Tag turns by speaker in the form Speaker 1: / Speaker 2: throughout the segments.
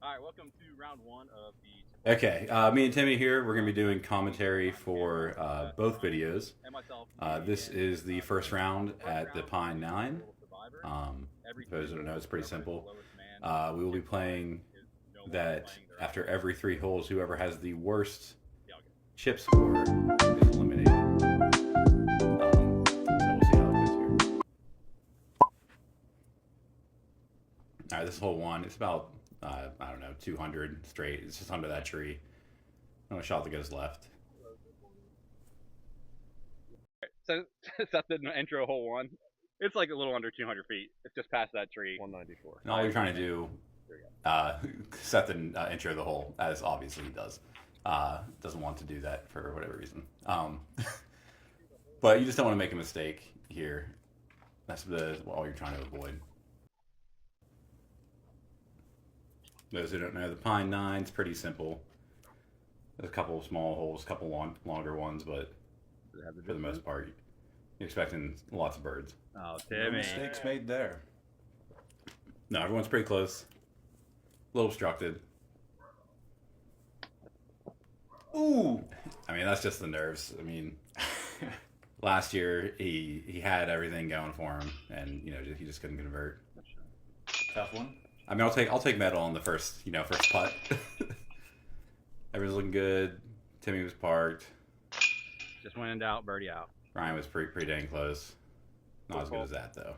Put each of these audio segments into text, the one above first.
Speaker 1: Alright, welcome to round one of the...
Speaker 2: Okay, me and Timmy here, we're going to be doing commentary for both videos. This is the first round at the Pine 9. For those who don't know, it's pretty simple. We will be playing that after every 3 holes, whoever has the worst chip score is eliminated. So we'll see how it goes here. Alright, this is hole 1. It's about... I don't know, 200 straight. It's just under that tree. No shot that goes left.
Speaker 1: So that's the intro hole 1. It's like a little under 200 feet. It's just past that tree.
Speaker 3: 194.
Speaker 2: And all you're trying to do, set the intro of the hole, as obviously he does. Doesn't want to do that for whatever reason. But you just don't want to make a mistake here. That's all you're trying to avoid. Those who don't know, the Pine 9 is pretty simple. There's a couple of small holes, a couple longer ones, but for the most part, you're expecting lots of birds.
Speaker 1: Oh,
Speaker 3: No
Speaker 1: Timmy.
Speaker 3: mistakes made there.
Speaker 2: No, everyone's pretty close. A little obstructed.
Speaker 3: Ooh!
Speaker 2: I mean, that's just the nerves. I mean, last year he had everything going for him, and he just couldn't convert.
Speaker 3: Tough one.
Speaker 2: I mean, I'll take medal on the first putt. Everyone's looking good. Timmy was parked.
Speaker 1: Just went in doubt, birdie out.
Speaker 2: Ryan was pretty dang close. Not as good as that though.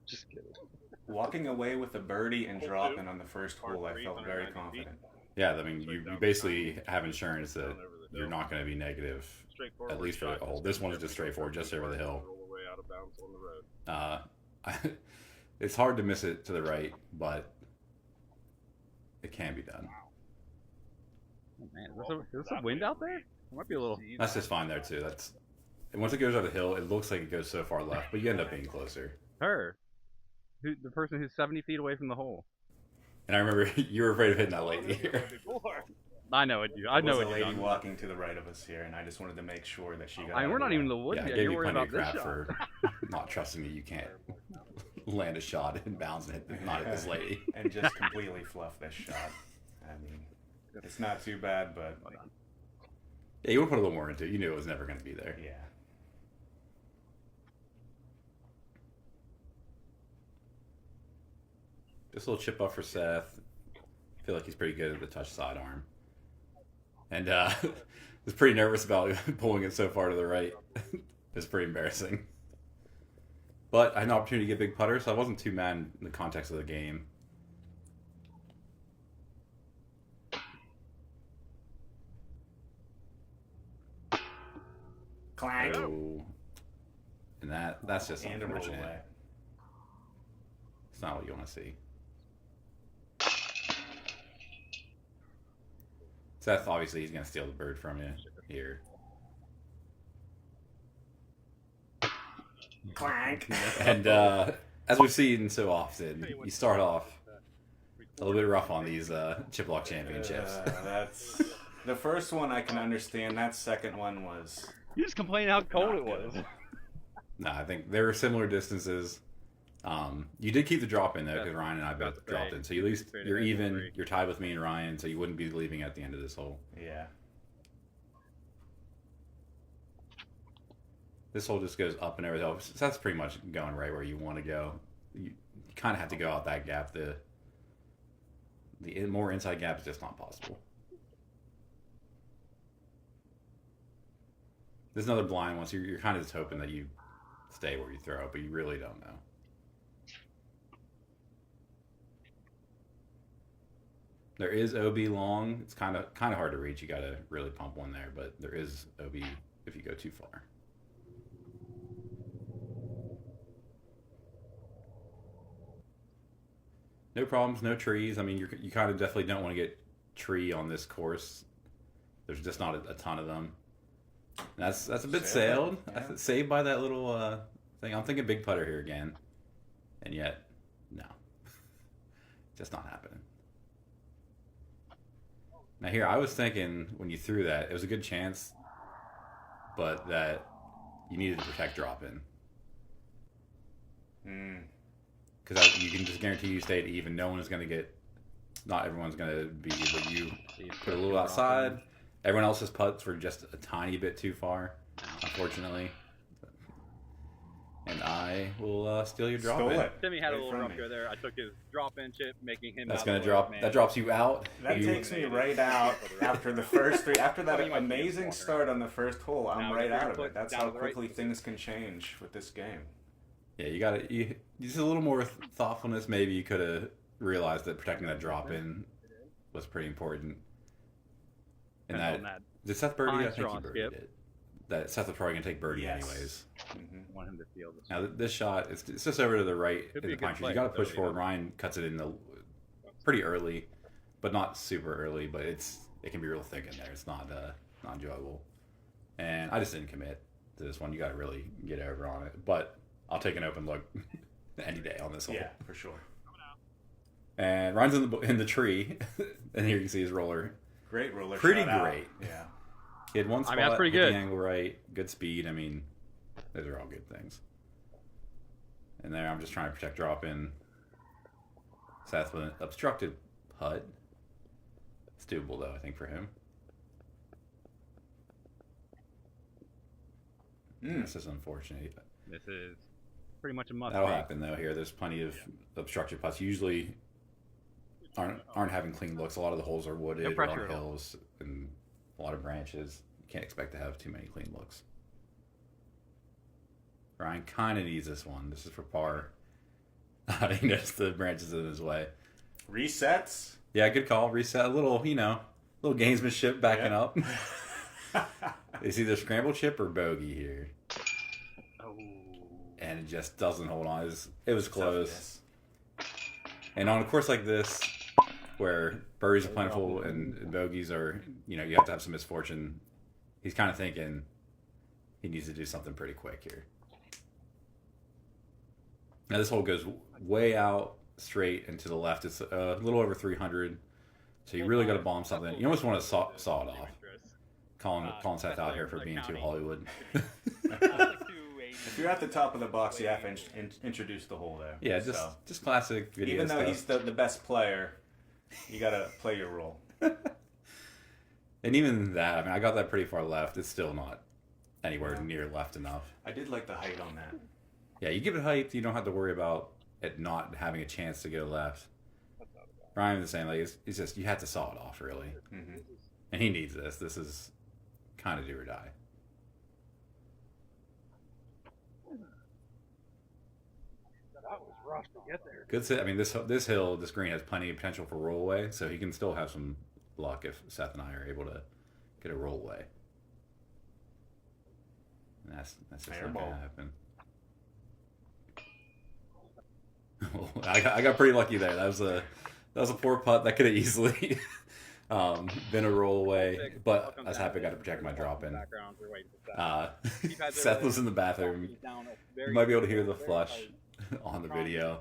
Speaker 1: Just kidding.
Speaker 3: Walking away with a birdie and dropping on the first hole, I felt very confident.
Speaker 2: Yeah, I mean, you basically have insurance that you're not going to be negative, at least for a hole. This one is just straightforward, just over the hill. It's hard to miss it to the right, but it can be done.
Speaker 1: Oh, man, is there some wind out there? It might be a little...
Speaker 2: That's just fine there too. And once it goes over the hill, it looks like it goes so far left, but you end up being closer.
Speaker 1: Her. The person who's 70 feet away from the hole.
Speaker 2: And I remember you were afraid of hitting that lady here.
Speaker 1: I know it. I know
Speaker 3: There
Speaker 1: it.
Speaker 3: was a lady walking to the right of us here, and I just wanted to make sure that she got.
Speaker 1: I mean, we're not even in the
Speaker 2: Yeah,
Speaker 1: woods
Speaker 2: I
Speaker 1: yet.
Speaker 2: gave
Speaker 1: You're
Speaker 2: you
Speaker 1: worried
Speaker 2: plenty of
Speaker 1: about this
Speaker 2: crap
Speaker 1: shot.
Speaker 2: for not trusting me. You can't land a shot in bounds and not hit this lady.
Speaker 3: And just completely fluff this shot. I mean, it's not too bad, but
Speaker 2: Yeah, you would put a little more into it. You knew it was never going to be there.
Speaker 3: yeah.
Speaker 2: Just a little chip off for Seth. I feel like he's pretty good at the touch sidearm. And was pretty nervous about pulling it so far to the right. It's pretty embarrassing. But I had an opportunity to get big putter, so I wasn't too mad in the context of the game.
Speaker 3: Clank.
Speaker 2: Oh. And that's just
Speaker 3: And a roll
Speaker 2: unfortunate.
Speaker 3: away.
Speaker 2: It's not what you want to see. Seth, obviously, he's going to steal the bird from you here.
Speaker 3: Clank.
Speaker 2: And as we've seen so often, you start off a little bit rough on these Chiplock Championships.
Speaker 3: That's the first one I can understand. That second one was.
Speaker 1: You just complain how cold it
Speaker 3: Not
Speaker 1: was.
Speaker 3: good.
Speaker 2: No, I think there were similar distances. You did keep the drop in though, because Ryan and I both dropped in. So at least you're even. You're tied with me and Ryan, so you wouldn't be leaving at the end of this hole.
Speaker 3: Yeah.
Speaker 2: This hole just goes up and over the hill. So that's pretty much going right where you want to go. You kind of have to go out that gap. The more inside gap is just not possible. There's another blind one, so you're kind of just hoping that you stay where you throw, but you really don't know. There is OB long. It's kind of hard to reach. You got to really pump one there, but there is OB if you go too far. No problems, no trees. I mean, you kind of definitely don't want to get tree on this course. There's just not a ton of them. And that's a bit sailed.
Speaker 3: Yeah.
Speaker 2: Saved by that little thing. I'm thinking big putter here again. And yet, no. Just not happening. Now here, I was thinking when you threw that, it was a good chance, but that you needed to protect drop-in.
Speaker 3: Mm.
Speaker 2: Because you can just guarantee you stay at even. No one is going to get not everyone's going to be, but you
Speaker 1: So you
Speaker 2: put a little outside. Everyone else's putts were just a tiny bit too far, unfortunately. And I will steal your drop
Speaker 3: Stole
Speaker 2: in.
Speaker 3: it.
Speaker 1: Timmy had a
Speaker 3: Right
Speaker 1: little
Speaker 3: from
Speaker 1: rough
Speaker 3: me.
Speaker 1: go there. I took his drop-in chip, making him.
Speaker 2: That's
Speaker 1: out
Speaker 2: going
Speaker 1: of
Speaker 2: to
Speaker 1: the way,
Speaker 2: drop.
Speaker 1: man.
Speaker 2: That drops you out.
Speaker 3: That
Speaker 2: You-
Speaker 3: takes me right out after the first three. After that
Speaker 1: Oh, you might be
Speaker 3: amazing
Speaker 1: walking
Speaker 3: start on the first hole, I'm
Speaker 1: Now,
Speaker 3: right
Speaker 1: if you're
Speaker 3: out of
Speaker 1: put
Speaker 3: it. That's
Speaker 1: down
Speaker 3: how
Speaker 1: to the right-
Speaker 3: quickly things can change with this game.
Speaker 2: Yeah, you got to. Just a little more thoughtfulness. Maybe you could have realized that protecting that drop in was pretty important. And
Speaker 1: Depends
Speaker 2: that
Speaker 1: on
Speaker 2: did Seth birdie? I
Speaker 1: Fine
Speaker 2: think he
Speaker 1: straw,
Speaker 2: birdied
Speaker 1: Skip.
Speaker 2: it. That Seth was probably gonna take birdie
Speaker 3: Yes.
Speaker 2: anyways.
Speaker 3: Mm-hmm.
Speaker 1: want him to feel this.
Speaker 2: Now this shot, it's just over to the right
Speaker 1: Could
Speaker 2: in
Speaker 1: be
Speaker 2: the
Speaker 1: a good
Speaker 2: pine trees.
Speaker 1: play,
Speaker 2: You got to
Speaker 1: though,
Speaker 2: push
Speaker 1: you
Speaker 2: forward.
Speaker 1: know.
Speaker 2: Ryan cuts it in the pretty early, but not super early. But it can be real thick in there. It's not enjoyable. And I just didn't commit to this one. You got to really get over on it. But I'll take an open look any day on this hole.
Speaker 3: Yeah, for sure.
Speaker 2: And Ryan's in the tree, and here you can see his roller.
Speaker 3: Great roller.
Speaker 2: Pretty
Speaker 3: shot out.
Speaker 2: great.
Speaker 3: Yeah.
Speaker 2: He had one spot,
Speaker 1: that's pretty
Speaker 2: hit
Speaker 1: good.
Speaker 2: the angle right, good speed. I mean, those are all good things. And there, I'm just trying to protect drop in. Seth with an obstructed putt. It's doable though, I think, for him. This is unfortunate.
Speaker 1: This is pretty much a must.
Speaker 2: That'll
Speaker 1: make.
Speaker 2: happen though. Here, there's plenty of obstructed putts. Usually, aren't having clean looks. A lot of the holes are wooded,
Speaker 1: No
Speaker 2: or
Speaker 1: pressure
Speaker 2: on
Speaker 1: at all.
Speaker 2: hills, and a lot of branches. You can't expect to have too many clean looks. Ryan kind of needs this one. This is for par. He noticed the branches in his way.
Speaker 3: Resets.
Speaker 2: Yeah, good call. Reset a little, little gamesmanship backing up. Is either scramble chip or bogey here,
Speaker 1: Oh.
Speaker 2: and it just doesn't hold on. It was close.
Speaker 3: Toughness.
Speaker 2: And on a course like this, where birdies are plentiful and bogeys are, you have to have some misfortune, he's kind of thinking he needs to do something pretty quick here. Now this hole goes way out straight and to the left. It's a little over 300, so you really got to bomb something. You almost want to saw it off. Calling Seth out here for being too Hollywood.
Speaker 3: If you're at the top of the box, you have to introduce the hole there.
Speaker 2: Yeah,
Speaker 3: So,
Speaker 2: just classic video
Speaker 3: even though
Speaker 2: stuff.
Speaker 3: he's the best player, you gotta play your role.
Speaker 2: And even that, I mean, I got that pretty far left. It's still not anywhere near left enough.
Speaker 3: I did like the height on that.
Speaker 2: Yeah, you give it height, you don't have to worry about it not having a chance to go left. Ryan was saying, like, it's just, you have to saw it off, really.
Speaker 3: Mm-hmm.
Speaker 2: And he needs this. This is kind of do or die.
Speaker 1: That was rough to get there.
Speaker 2: Good sit. I mean, this green has plenty of potential for rollaway, so he can still have some luck if Seth and I are able to get a rollaway. And that's just not going to happen. I got pretty lucky there. That was a poor putt. That could have easily been a rollaway, but I was happy I got to protect my drop in. Seth was in the bathroom. You might be able to hear the flush on the video,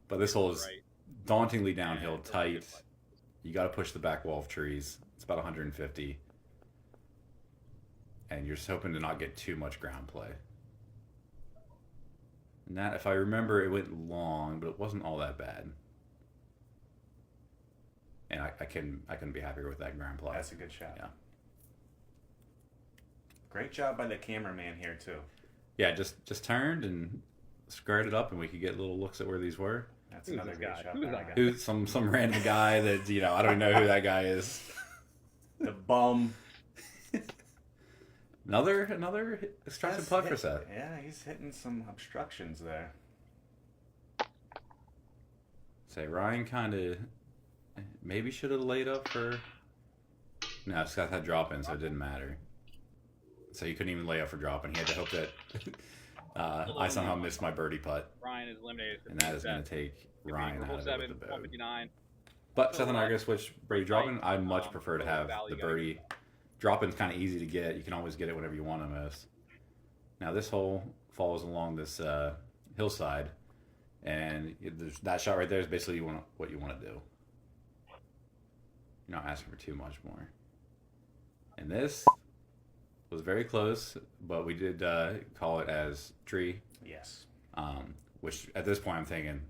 Speaker 2: but this hole is dauntingly downhill, tight. You got to push the back wall of trees. It's about 150, and you're just hoping to not get too much ground play. And that, if I remember, it went long, but it wasn't all that bad. And I couldn't be happier with that ground play.
Speaker 3: That's a good shot.
Speaker 2: Yeah.
Speaker 3: Great job by the cameraman here too.
Speaker 2: Yeah, just turned and squared it up, and we could get little looks at where these were.
Speaker 3: That's
Speaker 1: Who's
Speaker 3: another
Speaker 1: this
Speaker 3: great
Speaker 1: guy?
Speaker 3: shot.
Speaker 1: Who's
Speaker 3: by
Speaker 1: that
Speaker 3: Ryan.
Speaker 1: guy?
Speaker 2: Who's some random guy that I don't even know who that guy is.
Speaker 3: The bum.
Speaker 2: Another obstructed
Speaker 3: That's
Speaker 2: putt for
Speaker 3: hit-
Speaker 2: Seth.
Speaker 3: Yeah, he's hitting some obstructions there.
Speaker 2: Say Ryan kind of maybe should have laid up for. No, Seth had drop in, so it didn't matter. So he couldn't even lay up for drop, and he had to hope that I somehow missed my birdie putt,
Speaker 1: Ryan is eliminated.
Speaker 2: and that is going to take Ryan out of it
Speaker 1: 7,
Speaker 2: with the boat.
Speaker 1: 159.
Speaker 2: But Seth and I are going to switch birdie drop-in. I'd much prefer to have the birdie. Drop-in's kind of easy to get. You can always get it whenever you want almost. Now this hole falls along this hillside, and that shot right there is basically what you want to do. You're not asking for too much more. And this was very close, but we did call it as tree,
Speaker 3: Yes.
Speaker 2: which at this point I'm thinking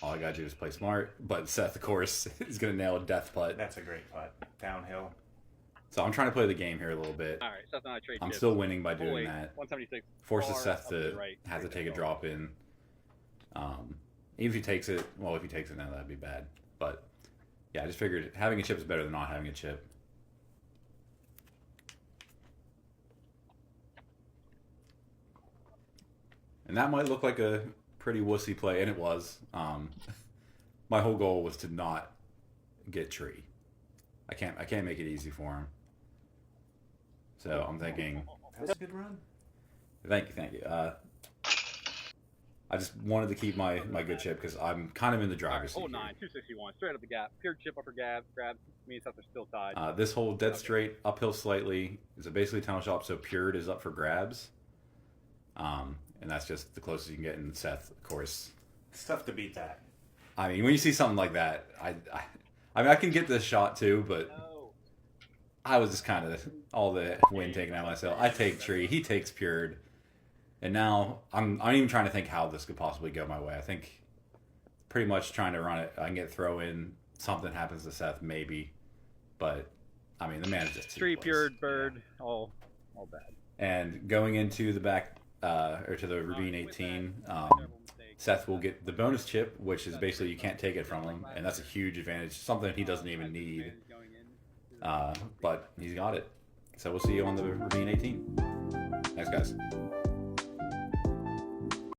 Speaker 2: All I gotta do is play smart. But Seth, of course, is gonna nail a death putt.
Speaker 3: That's a great putt. Downhill.
Speaker 2: So I'm trying to play the game here a little bit.
Speaker 1: All right, Seth and I trade
Speaker 2: I'm
Speaker 1: chips.
Speaker 2: still winning by doing
Speaker 1: Wait,
Speaker 2: that.
Speaker 1: 176.
Speaker 2: Forces
Speaker 1: far
Speaker 2: Seth
Speaker 1: up to the
Speaker 2: to
Speaker 1: right.
Speaker 2: have to
Speaker 1: Right
Speaker 2: take a
Speaker 1: there.
Speaker 2: drop in. Even if he takes it, well, if he takes it now, that'd be bad. But yeah, I just figured having a chip is better than not having a chip. And that might look like a pretty wussy play, and it was. My whole goal was to not get tree. I can't make it easy for him. So I'm thinking,
Speaker 3: That's a good run.
Speaker 2: thank you. I just wanted to keep my good chip because I'm kind of in the
Speaker 1: All right,
Speaker 2: driver's seat.
Speaker 1: hole
Speaker 2: here.
Speaker 1: 9, 261, straight up the gap. Pure chip upper grab. Me and Seth are still tied.
Speaker 2: This hole dead straight, uphill slightly. Is a basically tunnel shot, so Pured is up for grabs. And that's just the closest you can get in Seth, of course.
Speaker 3: It's tough to beat that.
Speaker 2: I mean, when you see something like that, I mean, I can get this shot too, but
Speaker 1: No.
Speaker 2: I was just kind of all the wind taken out of myself. I take tree, he takes Pured, and now I'm even trying to think how this could possibly go my way. I think pretty much trying to run it. I can get throw in, something happens to Seth maybe, but I mean the man is just too
Speaker 1: Tree,
Speaker 2: close.
Speaker 1: pure, bird, all bad.
Speaker 2: And going into the back or to the Ravine 18, Seth will get the bonus chip, which is basically you can't take it from him, and that's a huge advantage, something he doesn't even need. But he's got it. So we'll see you on the Ravine 18. Thanks, guys.